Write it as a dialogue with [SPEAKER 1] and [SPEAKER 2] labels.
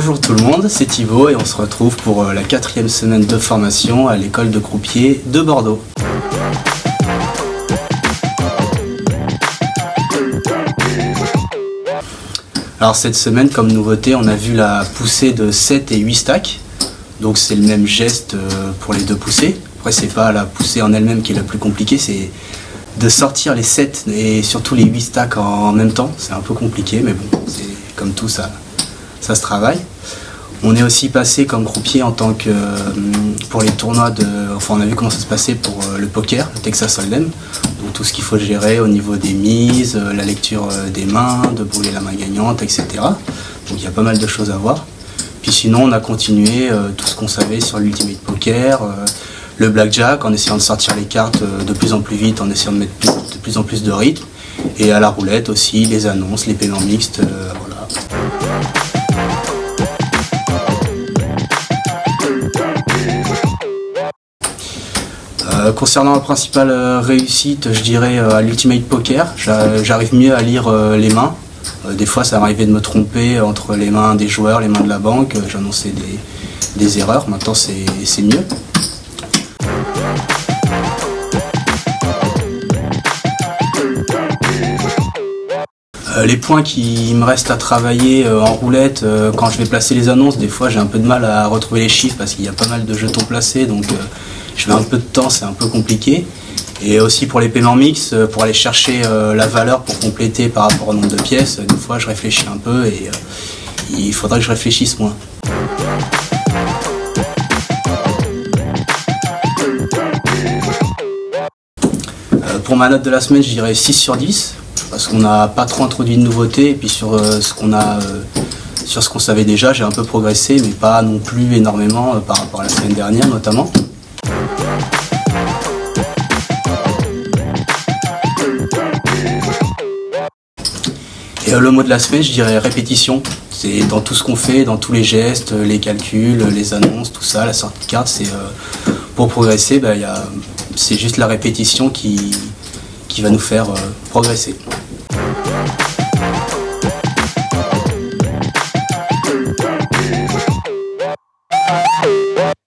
[SPEAKER 1] Bonjour tout le monde, c'est Thibaut et on se retrouve pour la 4e semaine de formation à l'école de croupier de Bordeaux. Alors cette semaine, comme nouveauté, on a vu la poussée de 7 et 8 stacks. Donc c'est le même geste pour les deux poussées. Après c'est pas la poussée en elle-même qui est la plus compliquée, c'est de sortir les 7 et surtout les 8 stacks en même temps. C'est un peu compliqué mais bon, c'est comme tout ça se travaille. On est aussi passé comme croupier en tant que pour les tournois enfin on a vu comment ça se passait pour le poker, le Texas Hold'em. Donc tout ce qu'il faut gérer au niveau des mises, la lecture des mains, de brûler la main gagnante, etc. Donc il y a pas mal de choses à voir. Puis sinon on a continué tout ce qu'on savait sur l'Ultimate Poker, le blackjack en essayant de sortir les cartes de plus en plus vite, en essayant de mettre de plus en plus de rythme. Et à la roulette aussi, les annonces, les paiements mixtes, voilà. Concernant la principale réussite, je dirais à l'Ultimate Poker, j'arrive mieux à lire les mains. Des fois ça m'arrivait de me tromper entre les mains des joueurs, les mains de la banque, j'annonçais des erreurs, maintenant c'est mieux. Les points qui me restent à travailler en roulette, quand je vais placer les annonces, des fois j'ai un peu de mal à retrouver les chiffres parce qu'il y a pas mal de jetons placés, donc je mets un peu de temps, c'est un peu compliqué. Et aussi pour les paiements mix, pour aller chercher la valeur pour compléter par rapport au nombre de pièces, des fois je réfléchis un peu et il faudrait que je réfléchisse moins. Pour ma note de la semaine, je dirais 6 sur 10. Parce qu'on n'a pas trop introduit de nouveautés et puis sur ce qu'on savait déjà, j'ai un peu progressé mais pas non plus énormément par rapport à la semaine dernière notamment. Et le mot de la semaine, je dirais répétition. C'est dans tout ce qu'on fait, dans tous les gestes, les calculs, les annonces, tout ça, la sortie de carte, c'est pour progresser, c'est juste la répétition qui va nous faire progresser.